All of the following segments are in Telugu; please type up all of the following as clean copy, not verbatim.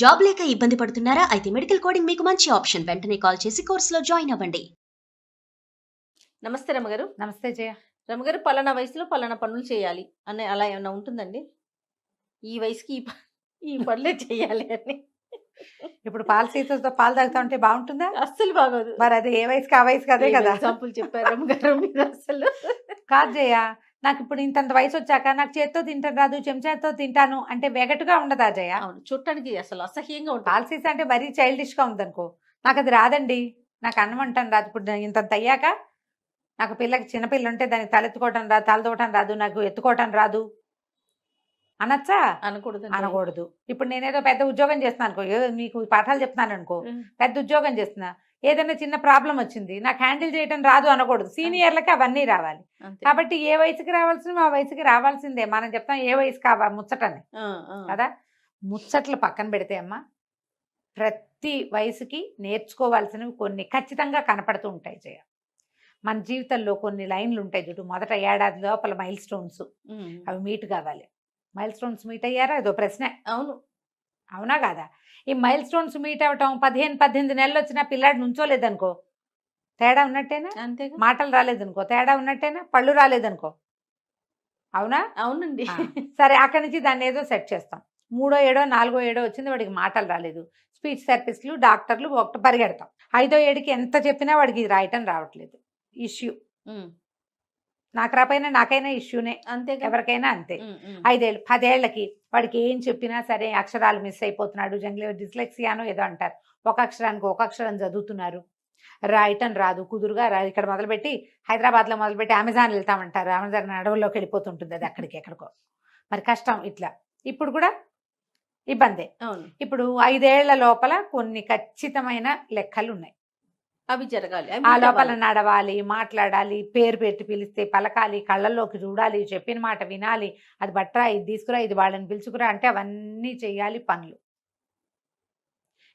జాబ్ లేక ఇబ్బంది పడుతున్నారా? అయితే మెడికల్ కోడింగ్ మీకు మంచి ఆప్షన్. వెంటనే కాల్ చేసి కోర్సులో జాయిన్ అవ్వండి. నమస్తే రమగారు. నమస్తే జయ. రమగారు, పలానా వయసులో పలానా పనులు చేయాలి అనే అలా ఏమన్నా ఉంటుందండి? ఈ వయసుకి ఈ పనులే చేయాలి అని. ఇప్పుడు పాలసీతో పాలు తాగుతా ఉంటే బాగుంటుందా? అస్సలు బాగోదు. మరి అది ఏ వయసుకి ఆ వయసుకి అదే కదా. ఎగ్జాంపుల్ చెప్పారు రమగారు మీరు అసలు. కాదు జయ, నాకు ఇప్పుడు ఇంతంత వయసు వచ్చాక నాకు చేత్తో తింటాను రాదు, చెంచాతో తింటాను అంటే వెగటుగా ఉండదా జయ? అవును, చూడటానికి అసలు అసహ్యంగా ఉంటుంది. పాలసీస్ అంటే మరీ చైల్డిష్ గా ఉందనుకో. నాకు అది రాదండి. నాకు అన్నం అంటాను రాదు. ఇప్పుడు నేను ఇంతంత అయ్యాక నాకు పిల్లకి చిన్నపిల్ల ఉంటే దానికి తలెత్తుకోవటం రాదు, తలదోవటం రాదు, నాకు ఎత్తుకోవటం రాదు అనొచ్చా? అనకూడదు. అనకూడదు. ఇప్పుడు నేనేదో పెద్ద ఉద్యోగం చేస్తున్నాను అనుకో, ఏదో మీకు పాఠాలు చెప్తున్నాను అనుకో, పెద్ద ఉద్యోగం చేస్తున్నా, ఏదైనా చిన్న ప్రాబ్లం వచ్చింది నాకు హ్యాండిల్ చేయడం రాదు అనకూడదు. సీనియర్లకి అవన్నీ రావాలి. కాబట్టి ఏ వయసుకి రావాల్సిన ఆ వయసుకి రావాల్సిందే. మనం చెప్తాం ఏ వయసు కావాలి ముచ్చటని కదా. ముచ్చట్లు పక్కన పెడితే అమ్మా, ప్రతి వయసుకి నేర్చుకోవాల్సినవి కొన్ని ఖచ్చితంగా కనపడుతూ ఉంటాయి జయ. మన జీవితంలో కొన్ని లైన్లు ఉంటాయి చూడు. మొదట ఏడాది లోపల మైల్ స్టోన్స్, అవి మీట్ కావాలి. మైల్ స్టోన్స్ మీట్ అయ్యారా? ఇదో ప్రశ్న. అవును, అవునా కాదా? ఈ మైల్ స్టోన్స్ మీట్ అవ్వటం 15-18 నెలలు వచ్చినా పిల్లాడు నుంచోలేదనుకో, తేడా ఉన్నట్టేనా? అంతే. మాటలు రాలేదనుకో, తేడా ఉన్నట్టేనా? పళ్ళు రాలేదనుకో, అవునా? అవునండి. సరే, అక్కడి నుంచి దాన్ని ఏదో సెట్ చేస్తాం. 3వ ఏడో 4వ ఏడో వచ్చింది, వాడికి మాటలు రాలేదు. స్పీచ్ థెరపిస్టులు, డాక్టర్లు ఒకటి పరిగెడతాం. 5వ ఏడుకి ఎంత చెప్పినా వాడికి ఇది రాయటం రావట్లేదు. ఇష్యూ. నాకు రాపోయినా నాకైనా ఇష్యూనే, అంతే. ఎవరికైనా అంతే. 5 ఏళ్ళు 10 ఏళ్ళకి వాడికి ఏం చెప్పినా సరే అక్షరాలు మిస్ అయిపోతున్నాడు. డిస్లెక్సియానో ఏదో అంటారు. ఒక అక్షరానికి ఒక అక్షరం చదువుతున్నారు, రాయటం రాదు, కుదురుగా ఇక్కడ మొదలుపెట్టి హైదరాబాద్లో మొదలుపెట్టి అమెజాన్ వెళ్తామంటారు. అమెజాన్ అడవుల్లోకి వెళ్ళిపోతుంటుంది అది, అక్కడికి ఎక్కడికో. మరి కష్టం. ఇట్లా ఇప్పుడు కూడా ఇబ్బందే. ఇప్పుడు 5 ఏళ్ల లోపల కొన్ని ఖచ్చితమైన లెక్కలు ఉన్నాయి. అవి జరగాలి. ఆ లోపల నడవాలి, మాట్లాడాలి, పేరు పెట్టి పిలిస్తే పలకాలి, కళ్ళల్లోకి చూడాలి, చెప్పిన మాట వినాలి, అది బట్రా, ఇది తీసుకురా, ఇది వాళ్ళని పిలుచుకురా అంటే అవన్నీ చెయ్యాలి పనులు.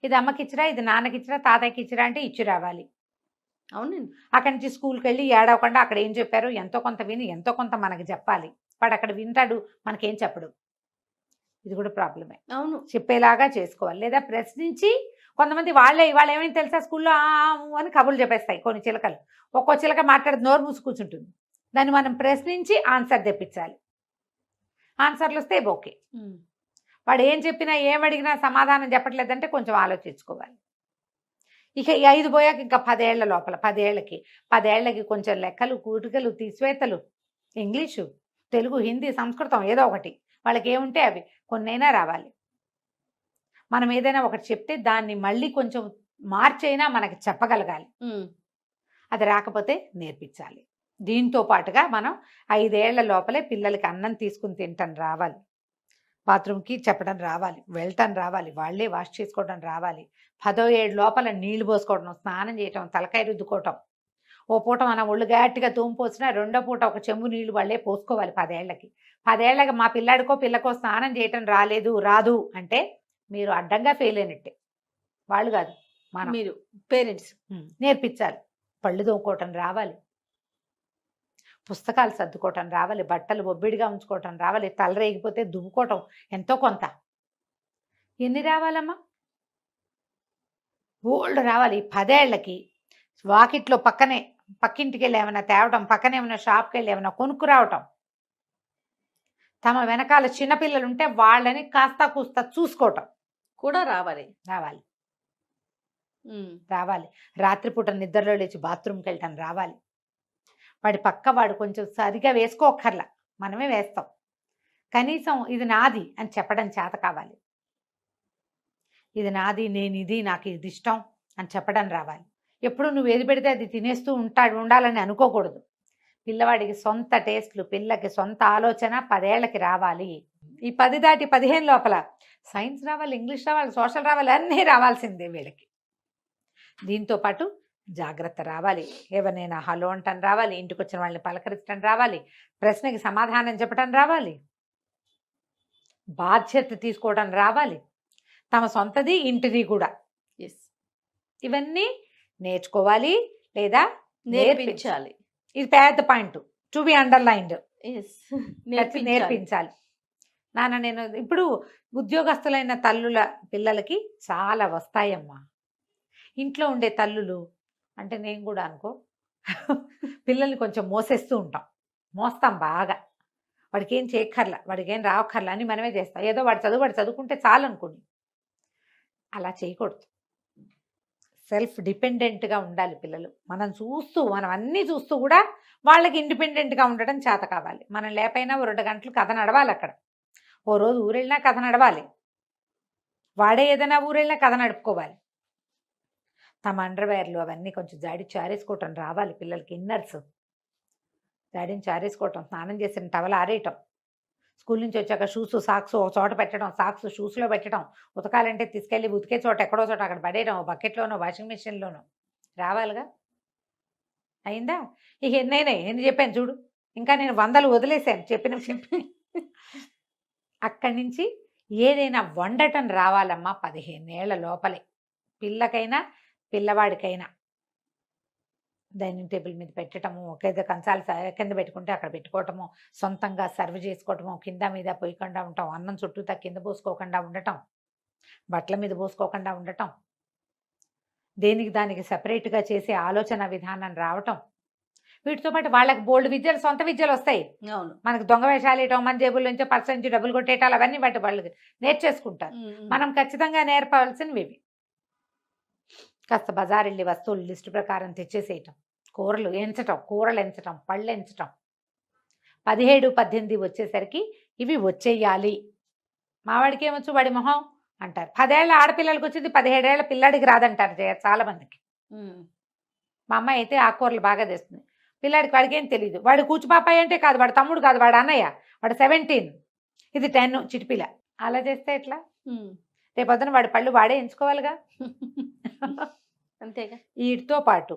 ఇది అమ్మకిచ్చిరా, ఇది నాన్నకిచ్చిరా, తాతయ్యకి ఇచ్చిరా అంటే ఇచ్చి రావాలి. అవునండి. అక్కడి నుంచి స్కూల్కి వెళ్ళి ఏడవకుండా అక్కడ ఏం చెప్పారు ఎంతో కొంత విని ఎంతో కొంత మనకి చెప్పాలి. వాడు అక్కడ వింటాడు, మనకేం చెప్పడు. ఇది కూడా ప్రాబ్లమే. అవును, చెప్పేలాగా చేసుకోవాలి. లేదా ప్రశ్నించి, కొంతమంది వాళ్ళు ఏమైనా తెలుసా స్కూల్లో అని కబుర్లు చెప్పేస్తాయి కొన్ని చిలకలు. ఒక్కో చిలక మాట్లాడి నోరు మూసి కూర్చుంటుంది. దాన్ని మనం ప్రశ్నించి ఆన్సర్ తెప్పించాలి. ఆన్సర్లు వస్తే ఓకే. వాడు ఏం చెప్పినా ఏం అడిగినా సమాధానం చెప్పట్లేదంటే కొంచెం ఆలోచించుకోవాలి. ఇక ఈ 5 పోయాక ఇంకా 10 ఏళ్ల లోపల 10 ఏళ్ళకి కొంచెం లెక్కలు, కూటికలు, తీసివేతలు, ఇంగ్లీషు, తెలుగు, హిందీ, సంస్కృతం ఏదో ఒకటి వాళ్ళకి ఏముంటే అవి కొన్నైనా రావాలి. మనం ఏదైనా ఒకటి చెప్తే దాన్ని మళ్ళీ కొంచెం మార్చైనా మనకి చెప్పగలగాలి. అది రాకపోతే నేర్పించాలి. దీంతో పాటుగా మనం 5 ఏళ్ల లోపలే పిల్లలకి అన్నం తీసుకుని తినటం రావాలి, బాత్రూమ్కి చెప్పడం రావాలి, వెళ్ళటం రావాలి, వాళ్ళే వాష్ చేసుకోవడం రావాలి. 10వ ఏడు లోపల నీళ్లు పోసుకోవడం, స్నానం చేయటం, తలకాయ రుద్దుకోవటం. ఓ పూట మనం ఒళ్ళు గట్టిగా తూంపోసినా 2వ పూట ఒక చెంబు నీళ్లు వాళ్ళే పోసుకోవాలి. 10 ఏళ్ళకి. 10 ఏళ్ళకి మా పిల్లాడికో పిల్లకో స్నానం చేయటం రాదు అంటే మీరు అడ్డంగా ఫెయిల్ అయినట్టే. వాళ్ళు కాదు, మనం, మీరు పేరెంట్స్ నేర్పించాలి. పళ్ళు తోముకోవటం రావాలి, పుస్తకాలు సర్దుకోవటం రావాలి, బట్టలు ఒబ్బిడిగా ఉంచుకోవటం రావాలి, తల రేగిపోతే దువ్వుకోవటం ఎంతో కొంత. ఎన్ని రావాలమ్మా? ఓల్డ్ రావాలి. 10 ఏళ్ళకి వాకిట్లో పక్కింటికి వెళ్ళి ఏమైనా తేవటం, పక్కనే ఏమైనా షాప్కి వెళ్ళి ఏమైనా కొనుక్కు రావటం, తమ వెనకాల చిన్నపిల్లలు ఉంటే వాళ్ళని కాస్త కూస్తా చూసుకోవటం కూడా రావాలి. రాత్రిపూట నిద్రలో లేచి బాత్రూమ్కి వెళ్ళటం రావాలి. వాడి పక్క వాడు కొంచెం సరిగా వేసుకోక్కర్లా, మనమే వేస్తాం. కనీసం ఇది నాది అని చెప్పడం చేత కావాలి. ఇది నాది, నేను ఇది, నాకు ఇది ఇష్టం అని చెప్పడం రావాలి. ఎప్పుడు నువ్వు ఏది పెడితే అది తినేస్తూ ఉండాలని అనుకోకూడదు. పిల్లవాడికి సొంత టేస్ట్లు, పిల్లకి సొంత ఆలోచన 10 ఏళ్ళకి రావాలి. ఈ 10 దాటి 15 లోపల సైన్స్ రావాలి, ఇంగ్లీష్ రావాలి, సోషల్ రావాలి, అన్నీ రావాల్సిందే వీళ్ళకి. దీంతో పాటు జాగ్రత్త రావాలి. ఎవరినైనా హలో అంటం రావాలి, ఇంటికి వచ్చిన వాళ్ళని పలకరించడం రావాలి, ప్రశ్నకి సమాధానం చెప్పడం రావాలి, బాధ్యత తీసుకోవడం రావాలి, తమ సొంతది ఇంటిది కూడా. ఇవన్నీ నేర్చుకోవాలి లేదా నేర్పించాలి. ఇది పెద్ద పాయింట్, టు బి అండర్లైన్డ్. నేర్పించాలి. నాన్న నేను ఇప్పుడు ఉద్యోగస్తులైన తల్లుల పిల్లలకి చాలా వస్తాయమ్మా. ఇంట్లో ఉండే తల్లులు అంటే నేను కూడా అనుకో పిల్లల్ని కొంచెం మోసేస్తూ ఉంటాం, మోస్తాం బాగా. వాడికి ఏం చేయక్కర్లా, వాడికి ఏం రావక్కర్లా అని మనమే చేస్తాం. ఏదో వాడు చదువుకుంటే చాలు అనుకోండి. అలా చేయకూడదు. సెల్ఫ్ డిపెండెంట్గా ఉండాలి పిల్లలు. మనం అన్నీ చూస్తూ కూడా వాళ్ళకి ఇండిపెండెంట్గా ఉండడం చేత కావాలి. మనం లేపైనా ఓ 2 గంటలు కథ నడవాలి అక్కడ. ఓ రోజు ఊరెళ్ళినా కథ నడవాలి, వాడే ఏదైనా ఊరెళ్ళినా కథ నడుపుకోవాలి. తమ అండర్వేర్లు అవన్నీ కొంచెం జాడించి ఆరేసుకోవటం రావాలి పిల్లలకి. ఇన్నర్స్ జాడించి ఆరేసుకోవటం, స్నానం చేసిన టవల్ ఆరేయటం, స్కూల్ నుంచి వచ్చాక షూస్ సాక్స్ ఒక చోట పెట్టడం, సాక్స్ షూస్లో పెట్టడం, ఉతకాలంటే తీసుకెళ్ళి ఉతికే చోట ఎక్కడో చోట అక్కడ పడేయడం, బకెట్లోనో వాషింగ్ మిషన్లోనో రావాలిగా. అయిందా? ఇక ఎన్ని చెప్పాను చూడు, ఇంకా నేను 100 వదిలేసాను చెప్పిన. అక్కడి నుంచి ఏదైనా వండటం రావాలమ్మా 15 ఏళ్ల లోపలే. పిల్లకైనా పిల్లవాడికైనా డైనింగ్ టేబుల్ మీద పెట్టడము, ఒకేదో కంచాలు కింద పెట్టుకుంటే అక్కడ పెట్టుకోవటము, సొంతంగా సర్వ్ చేసుకోవటము, కింద మీద పోయకుండా ఉండటం, అన్నం చుట్టూతా కింద పోసుకోకుండా ఉండటం, బట్టల మీద పోసుకోకుండా ఉండటం, దేనికి దానికి సపరేట్గా చేసే ఆలోచన విధానం రావటం. వీటితో పాటు వాళ్ళకి బోల్డ్ విద్యలు, సొంత విద్యలు వస్తాయి. అవును. మనకు దొంగ వేషాలు వేయటం, మన జేబుల నుంచో పర్స్ నుంచి డబ్బులు కొట్టేయటాలు అవన్నీ బట్టి వాళ్ళు నేర్చేసుకుంటారు. మనం ఖచ్చితంగా నేర్పవలసినవి ఇవి. కాస్త బజార్ వెళ్ళి వస్తువులు లిస్టు ప్రకారం తెచ్చేసేయటం, కూరలు ఎంచటం, పళ్ళు ఎంచటం. 17, 18 వచ్చేసరికి ఇవి వచ్చేయాలి. మావాడికి ఏమొచ్చు, వాడి మొహం అంటారు. 10 ఏళ్ల ఆడపిల్లలకి వచ్చింది 17 ఏళ్ల పిల్లాడికి రాదంటారు చాలా మందికి. మా అమ్మాయి అయితే ఆకుకూరలు బాగా తెస్తుంది, పిల్లాడికి వాడికి ఏం తెలియదు. వాడు కూచిపాపాయి అంటే కాదు, వాడు తమ్ముడు కాదు, వాడు అన్నయ్య, వాడు 17, ఇది 10 చిటిపిల్ల. అలా చేస్తే ఎట్లా? రేపొద్దున వాడి పళ్ళు వాడే ఎంచుకోవాలిగా. అంతేగా. వీటితో పాటు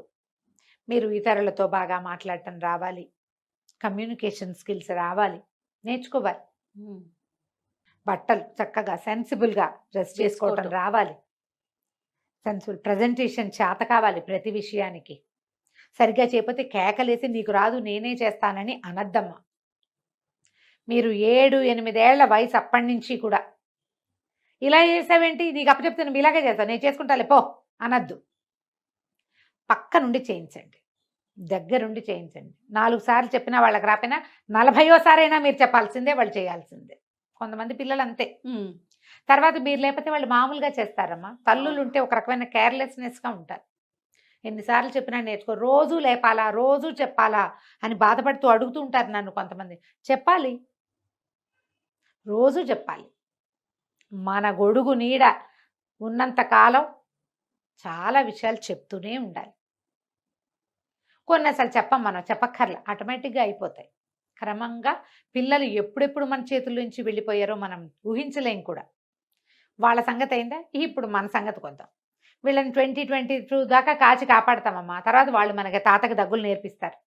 మీరు ఇతరులతో బాగా మాట్లాడటం రావాలి, కమ్యూనికేషన్ స్కిల్స్ రావాలి, నేర్చుకోవాలి. బట్టలు చక్కగా సెన్సిబుల్గా డ్రెస్ చేసుకోవటం రావాలి, సెన్సిబుల్ ప్రజెంటేషన్ చేత కావాలి. ప్రతి విషయానికి సరిగ్గా చేయకపోతే కేకలేసి నీకు రాదు నేనే చేస్తానని అనద్దమ్మా. మీరు 7, 8 ఏళ్ల వయసు అప్పటి నుంచి కూడా ఇలా చేసావేంటి, నీకు అప్పచెప్తే నువ్వు ఇలాగే చేస్తావు, నేను చేసుకుంటాలే పో అనద్దు. పక్క నుండి చేయించండి, దగ్గరుండి చేయించండి. 4 సార్లు చెప్పినా వాళ్ళకి రాపోయినా 40వ సారైనా మీరు చెప్పాల్సిందే, వాళ్ళు చేయాల్సిందే. కొంతమంది పిల్లలు అంతే. తర్వాత మీరు లేకపోతే వాళ్ళు మామూలుగా చేస్తారమ్మా. తల్లులు ఉంటే ఒక రకమైన కేర్లెస్నెస్గా ఉంటారు. ఎన్నిసార్లు చెప్పినా నేర్చుకో. రోజు లేపాలా, రోజు చెప్పాలా అని బాధపడుతూ అడుగుతూ ఉంటారు నన్ను కొంతమంది. చెప్పాలి, రోజు చెప్పాలి. మన గొడుగు నీడ ఉన్నంత కాలం చాలా విషయాలు చెప్తూనే ఉండాలి. కొన్ని అసలు మనం చెప్పక్కర్లా, ఆటోమేటిక్గా అయిపోతాయి. క్రమంగా పిల్లలు ఎప్పుడెప్పుడు మన చేతుల నుంచి వెళ్ళిపోయారో మనం ఊహించలేం కూడా. వాళ్ళ సంగతి అయిందా, ఇప్పుడు మన సంగతి కొద్దాం. వీళ్ళని 2022 దాకా కాచి కాపాడతామమ్మా. తర్వాత వాళ్ళు మనకి తాతకి దగ్గులు నేర్పిస్తారు.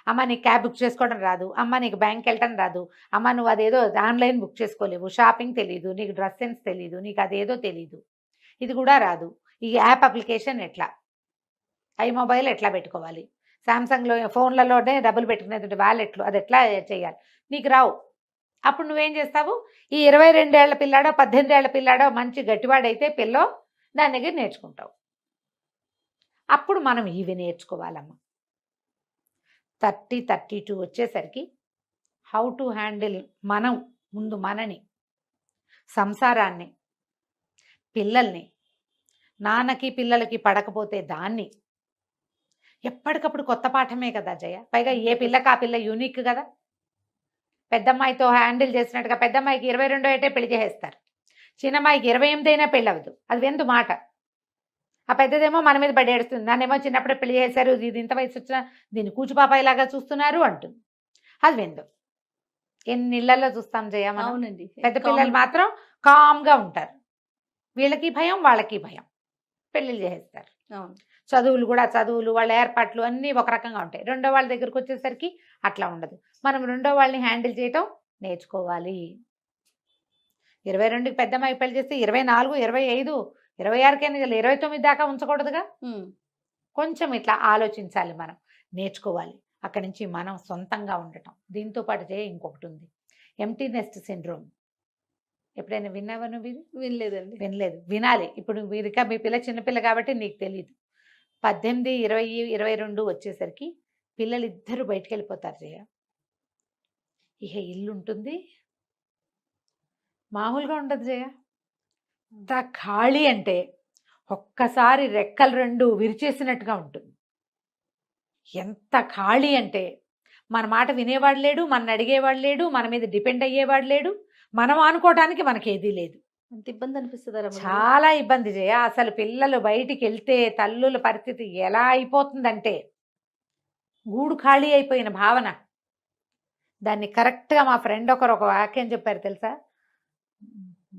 అమ్మ నీకు క్యాబ్ బుక్ చేసుకోవడం రాదు, అమ్మ నీకు బ్యాంక్కి వెళ్ళటం రాదు, అమ్మ నువ్వు అదేదో ఆన్లైన్ బుక్ చేసుకోలేవు, షాపింగ్ తెలీదు, నీకు డ్రెస్ సెన్స్ తెలీదు, నీకు అదేదో తెలీదు, ఇది కూడా రాదు, ఈ యాప్ అప్లికేషన్ ఎట్లా, ఐ మొబైల్ ఎట్లా పెట్టుకోవాలి, శాంసంగ్లో ఫోన్లలోనే డబ్బులు పెట్టుకునేది వ్యాలెట్లు అది ఎట్లా చేయాలి, నీకు రావు. అప్పుడు నువ్వేం చేస్తావు, ఈ 22 ఏళ్ల పిల్లాడో 18 ఏళ్ల పిల్లాడో మంచి గట్టివాడైతే పిల్లో దాని దగ్గర నేర్చుకుంటావు. అప్పుడు మనం ఇవి నేర్చుకోవాలమ్మా. 30, 32 వచ్చేసరికి హౌ టు హ్యాండిల్ మనం ముందు మనని, సంసారాన్ని, పిల్లల్ని, నాన్నకి పిల్లలకి పడకపోతే దాన్ని. ఎప్పటికప్పుడు కొత్త పాఠమే కదా జయ. పైగా ఏ పిల్లకి ఆ పిల్ల యూనిక్ కదా. పెద్దమ్మాయితో హ్యాండిల్ చేసినట్టుగా పెద్దమ్మాయికి 22 ఏటే పెళ్లి చేసేస్తారు, చిన్నమ్మాయికి 28 అయినా పెళ్ళి అవ్వదు. అది వెందు మాట. ఆ పెద్దదేమో మన మీద పడి ఏడుస్తుంది, దాన్నేమో చిన్నప్పుడే పెళ్లి చేశారు, ఇది ఇంత వయసు వచ్చినా దీన్ని కూచిపాపాయిలాగా చూస్తున్నారు అంటుంది. అది వెందు. ఎన్ని ఇళ్లలో చూస్తాం జయ మనం. అవునండి. పెద్ద పిల్లలు మాత్రం కామ్గా ఉంటారు, వీళ్ళకి భయం వాళ్ళకి భయం, పెళ్ళిళ్ళు చేసేస్తారు. చదువులు కూడా చదువులు వాళ్ళ ఏర్పాట్లు అన్నీ ఒక రకంగా ఉంటాయి. రెండో వాళ్ళ దగ్గరకు వచ్చేసరికి అట్లా ఉండదు. మనం రెండో వాళ్ళని హ్యాండిల్ చేయటం నేర్చుకోవాలి. 22కి పెద్దమ్మాయి పెళ్లి చేస్తే 24, 25, 26కైనా 29 దాకా ఉంచకూడదుగా. కొంచెం ఇట్లా ఆలోచించాలి, మనం నేర్చుకోవాలి. అక్కడి నుంచి మనం సొంతంగా ఉండటం. దీంతో పాటు ఇంకొకటి ఉంది, ఎంప్టీ నెస్ట్ సిండ్రోమ్. ఎప్పుడైనా విన్నావా నువ్వు ఇది? వినలేదండి. వినలేదు, వినాలి. ఇప్పుడు వీరికా మీ పిల్ల చిన్నపిల్ల కాబట్టి నీకు తెలియదు. 18, 20, 22 వచ్చేసరికి పిల్లలు ఇద్దరు బయటికి వెళ్ళిపోతారు జయ. ఇక ఇల్లు ఉంటుంది మామూలుగా ఉండదు జయ. అంత ఖాళీ అంటే ఒక్కసారి రెక్కలు రెండు విరిచేసినట్టుగా ఉంటుంది. ఎంత ఖాళీ అంటే మన మాట వినేవాడు లేడు, మన అడిగేవాడు లేడు, మన మీద డిపెండ్ అయ్యేవాడు లేడు, మనం అనుకోవటానికి మనకేదీ లేదు. అంత ఇబ్బంది అనిపిస్తుందా? చాలా ఇబ్బంది జయ. అసలు పిల్లలు బయటికి వెళ్తే తల్లుల పరిస్థితి ఎలా అయిపోతుందంటే గూడు ఖాళీ అయిపోయిన భావన. దాన్ని కరెక్ట్గా మా ఫ్రెండ్ ఒకరు ఒక వాక్యం చెప్పారు తెలుసా,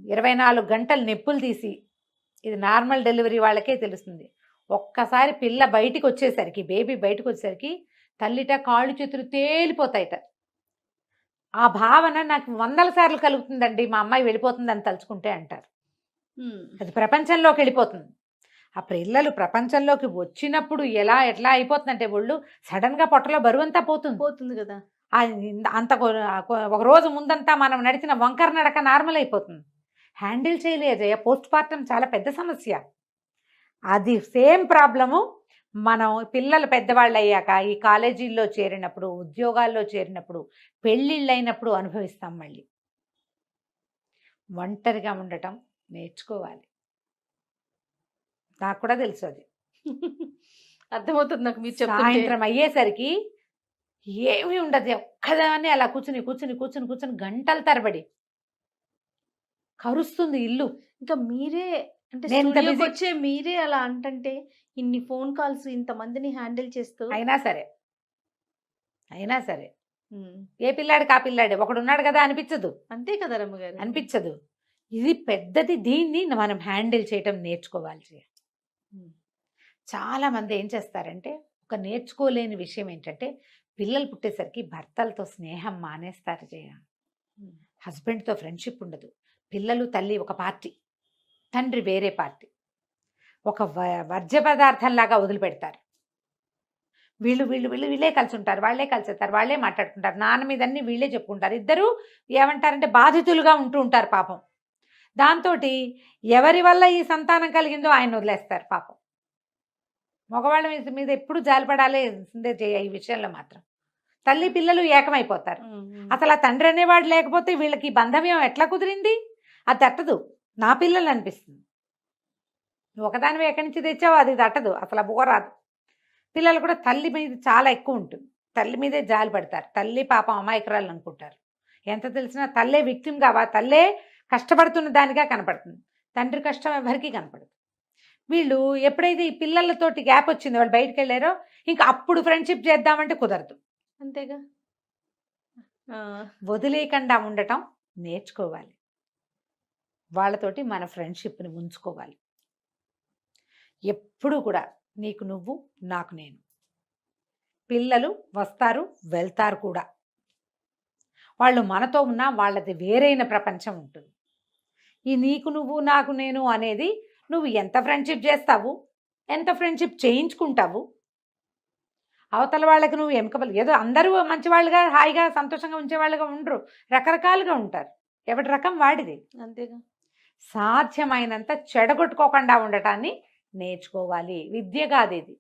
24 గంటలు నొప్పులు తీసి, ఇది నార్మల్ డెలివరీ వాళ్ళకే తెలుస్తుంది, ఒక్కసారి పిల్ల బయటికి వచ్చేసరికి, బేబీ బయటకు వచ్చేసరికి తల్లిట కాళ్ళు చేతులు తేలిపోతాయిట. ఆ భావన నాకు 100 సార్లు కలుగుతుందండి, మా అమ్మాయి వెళ్ళిపోతుందని తలుచుకుంటే అంటారు. అది ప్రపంచంలోకి వెళ్ళిపోతుంది. ఆ పిల్లలు ప్రపంచంలోకి వచ్చినప్పుడు ఎట్లా అయిపోతుందంటే ఒళ్ళు సడన్గా పొట్టలో బరువంతా పోతుంది కదా. అంత ఒక రోజు ముందంతా మనం నడిచిన వంకర నడక నార్మల్ అయిపోతుంది. హ్యాండిల్ చేయలేదు. పోస్ట్ పార్టం చాలా పెద్ద సమస్య. అది సేమ్ ప్రాబ్లము మనం పిల్లలు పెద్దవాళ్ళు అయ్యాక ఈ కాలేజీల్లో చేరినప్పుడు, ఉద్యోగాల్లో చేరినప్పుడు, పెళ్ళిళ్ళు అయినప్పుడు అనుభవిస్తాం. మళ్ళీ ఒంటరిగా ఉండటం నేర్చుకోవాలి. నాకు కూడా తెలుసు అది. అర్థమవుతుంది నాకు మీరు చెప్తుంటే. సాయంత్రం అయ్యేసరికి ఏమీ ఉండదు, ఒక్కదాన్ని అలా కూర్చుని కూర్చుని కూర్చుని కూర్చుని గంటల తరబడి కరుస్తుంది ఇల్లు. ఇంకా మీరే అంటే నేను ఇంత స్టూడియోకి busy- వచ్చే మీరే అలా అంటంటే ఇన్ని ఫోన్ కాల్స్ ఇంతమందిని హ్యాండిల్ చేస్తూ అయినా సరే ఏ పిల్లాడికి ఆ పిల్లాడే ఒకడున్నాడు కదా అనిపించదు. అంతే కదా రమ్మగారు. అనిపించదు. ఇది పెద్దది. దీన్ని మనం హ్యాండిల్ చేయటం నేర్చుకోవాలి. చాలా మంది ఏం చేస్తారంటే ఒక నేర్చుకోలేని విషయం ఏంటంటే పిల్లలు పుట్టేసరికి భర్తలతో స్నేహం మానేస్తారు జయ. హస్బెండ్తో ఫ్రెండ్షిప్ ఉండదు. పిల్లలు తల్లి ఒక పార్టీ, తండ్రి వేరే పార్టీ. ఒక వర్జ్య పదార్థంలాగా వదిలిపెడతారు. వీళ్ళే కలిసి ఉంటారు, వాళ్ళే కలిసి వస్తారు, వాళ్ళే మాట్లాడుకుంటారు, నాన్న మీద అన్ని వీళ్ళే చెప్పుకుంటారు. ఇద్దరు ఏమంటారంటే బాధితులుగా ఉంటూ ఉంటారు పాపం. దాంతో ఎవరి వల్ల ఈ సంతానం కలిగిందో ఆయన వదిలేస్తారు పాపం. మగవాళ్ళ మీద ఎప్పుడు జాలిపడాలి చేయ. ఈ విషయంలో మాత్రం తల్లి పిల్లలు ఏకమైపోతారు. అసలు ఆ తండ్రి అనేవాడు లేకపోతే వీళ్ళకి బంధం ఎట్లా కుదిరింది? అది తట్టదు. నా పిల్లలు అనిపిస్తుంది. నువ్వు ఒకదానివి ఎక్కడి నుంచి తెచ్చావు అది తట్టదు, అసలు ఆ బుగరాదు. పిల్లలు కూడా తల్లి మీద చాలా ఎక్కువ ఉంటుంది. తల్లి మీదే జాలి పడతారు. తల్లి పాపం అమాయకురాలు అనుకుంటారు. ఎంత తెలిసినా తల్లే విక్టిమ్ కావా, తల్లే కష్టపడుతున్న దానిగా కనపడుతుంది. తండ్రి కష్టం ఎవరికి కనపడదు. వీళ్ళు ఎప్పుడైతే ఈ పిల్లలతోటి గ్యాప్ వచ్చిందో, వాళ్ళు బయటకు వెళ్ళారో, ఇంకా అప్పుడు ఫ్రెండ్షిప్ చేద్దామంటే కుదరదు. అంతేగా. వదిలేయకుండా ఉండటం నేర్చుకోవాలి. వాళ్ళతోటి మన ఫ్రెండ్షిప్ని ఉంచుకోవాలి. ఎప్పుడు కూడా నీకు నువ్వు, నాకు నేను. పిల్లలు వస్తారు వెళ్తారు కూడా. వాళ్ళు మనతో ఉన్నా వాళ్ళది వేరైన ప్రపంచం ఉంటుంది. ఈ నీకు నువ్వు నాకు నేను అనేది నువ్వు ఎంత ఫ్రెండ్షిప్ చేస్తావు, ఎంత ఫ్రెండ్షిప్ చేయించుకుంటావు. అవతల వాళ్ళకి నువ్వు ఎముకబలి ఏదో అందరూ మంచివాళ్ళుగా హాయిగా సంతోషంగా ఉంచేవాళ్ళుగా ఉండరు, రకరకాలుగా ఉంటారు. ఎవరి రకం వాడిది. అంతేగా. సాధ్యమైనంత చెడగొట్టుకోకుండా ఉండటాన్ని నేర్చుకోవాలి. విద్య కాదు ఇది,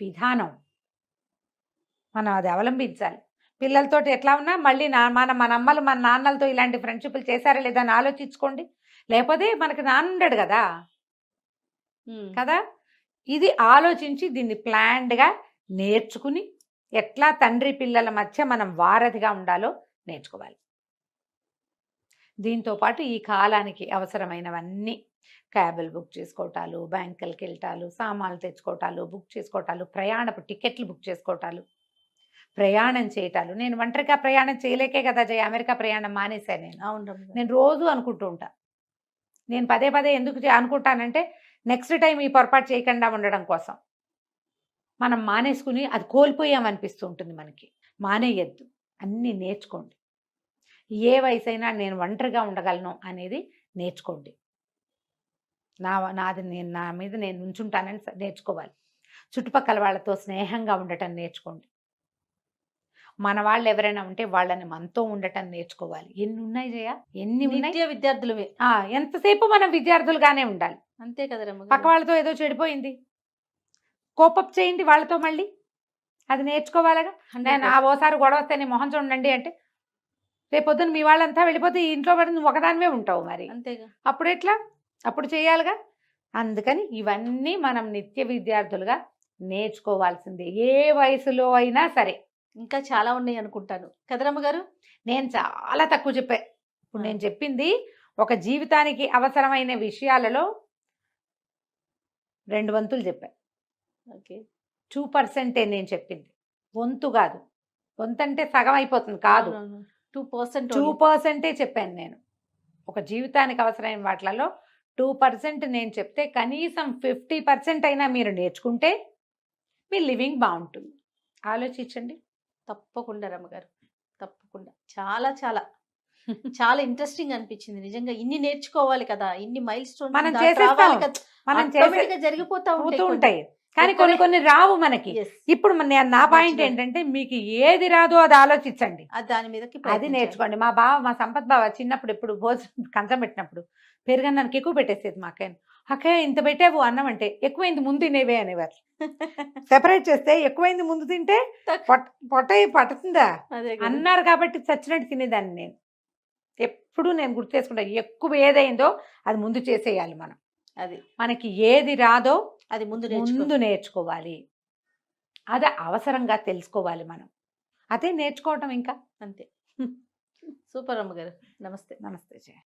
విధానం. మనం అది అవలంబించాలి. పిల్లలతోటి ఎట్లా ఉన్నా మళ్ళీ మన అమ్మలు మన నాన్నలతో ఇలాంటి ఫ్రెండ్షిప్లు చేశారా లేదా అని ఆలోచించుకోండి. లేకపోతే మనకి నాన్న ఉండడు కదా కదా. ఇది ఆలోచించి దీన్ని ప్లాన్డ్గా నేర్చుకుని ఎట్లా తండ్రి పిల్లల మధ్య మనం వారధిగా ఉండాలో నేర్చుకోవాలి. దీంతో పాటు ఈ కాలానికి అవసరమైనవన్నీ క్యాబులు బుక్ చేసుకోవటాలు, బ్యాంకులకి వెళ్ళటాలు, సామాన్లు తెచ్చుకోవటాలు, బుక్ చేసుకోవటాలు, ప్రయాణపు టికెట్లు బుక్ చేసుకోవటాలు, ప్రయాణం చేయటాలు. నేను ఒంటరిగా ప్రయాణం చేయలేకే కదా జయ అమెరికా ప్రయాణం మానేశాను నేను. అవును. నేను రోజు అనుకుంటూ ఉంటా. నేను పదే ఎందుకు అనుకుంటానంటే నెక్స్ట్ టైం ఈ పొరపాటు చేయకుండా ఉండడం కోసం. మనం మానేసుకుని అది కోల్పోయామనిపిస్తూ ఉంటుంది మనకి. మానేయద్దు, అన్నీ నేర్చుకోండి. ఏ వయసైనా నేను ఒంటరిగా ఉండగలను అనేది నేర్చుకోండి. నా మీద నేను ఉంచుంటానని నేర్చుకోవాలి. చుట్టుపక్కల వాళ్ళతో స్నేహంగా ఉండటం నేర్చుకోండి. మన వాళ్ళు ఎవరైనా ఉంటే వాళ్ళని మనతో ఉండటం నేర్చుకోవాలి. ఎన్ని ఉన్నాయి జయ, ఎన్ని ఉన్నాయి. నిత్య విద్యార్థులమే. ఎంతసేపు మనం విద్యార్థులుగానే ఉండాలి. అంతే కదా రమ్మగారు. పక్క వాళ్ళతో ఏదో చెడిపోయింది, కోపప్ చేయండి వాళ్ళతో, మళ్ళీ అది నేర్చుకోవాలిగా. నేను ఓసారి గొడవ వస్తే నేను మొహం చూడండి అంటే రేపొద్దున మీ వాళ్ళంతా వెళ్ళిపోతే ఈ ఇంట్లో పడి నువ్వు ఒకదానివే ఉంటావు. మరి అంతేగా, అప్పుడు ఎట్లా? అప్పుడు చేయాలిగా. అందుకని ఇవన్నీ మనం నిత్య విద్యార్థులుగా నేర్చుకోవాల్సిందే, ఏ వయసులో అయినా సరే. ఇంకా చాలా ఉన్నాయి అనుకుంటాను కదా రమ్మగారు. నేను చాలా తక్కువ చెప్పా. ఇప్పుడు నేను చెప్పింది ఒక జీవితానికి అవసరమైన విషయాలలో 2 వంతులు చెప్పా. ఓకే, 2% నేను చెప్పింది, వంతు కాదు. వంతు అంటే సగం అయిపోతుంది కాదు, 2% చెప్పాను నేను. ఒక జీవితానికి అవసరమైన వాటిలలో 2% నేను చెప్తే కనీసం 50% అయినా మీరు నేర్చుకుంటే మీ లివింగ్ బాగుంటుంది. ఆలోచించండి. తప్పకుండా రమ్మగారు, తప్పకుండా. చాలా చాలా చాలా ఇంట్రెస్టింగ్ అనిపించింది నిజంగా. ఇన్ని నేర్చుకోవాలి కదా, ఇన్ని మైల్ స్టోన్స్ మనం చేసేస్తాం, మనం జరిగిపోతా ఉంటాయి. కానీ కొన్ని రావు మనకి. ఇప్పుడు నా పాయింట్ ఏంటంటే మీకు ఏది రాదో అది ఆలోచించండి, దాని మీద అది నేర్చుకోండి. మా సంపత్ బావ చిన్నప్పుడు ఎప్పుడు భోజనం కంచం పెట్టినప్పుడు పెరుగన్నానికి ఎక్కువ పెట్టేసేది మా అక్కయ్య. అక్కయ్య ఇంత పెట్టావు అన్నం అంటే ఎక్కువైంది ముందు తినేవే అనేవారు. సెపరేట్ చేస్తే ఎక్కువైంది ముందు తింటే పొట్ట పట్టుతుందా అన్నారు కాబట్టి చచ్చినట్టు తినేదాన్ని నేను. ఎప్పుడు నేను గుర్తు చేసుకుంటా, ఎక్కువ ఏదైందో అది ముందు చేసేయాలి మనం. అది మనకి ఏది రాదో అది ముందు నేర్చుకోవాలి, అది అవసరంగా తెలుసుకోవాలి మనం. అదే నేర్చుకోవటం ఇంకా. అంతే. సూపర్ అమ్మగారు. నమస్తే. నమస్తే జయ.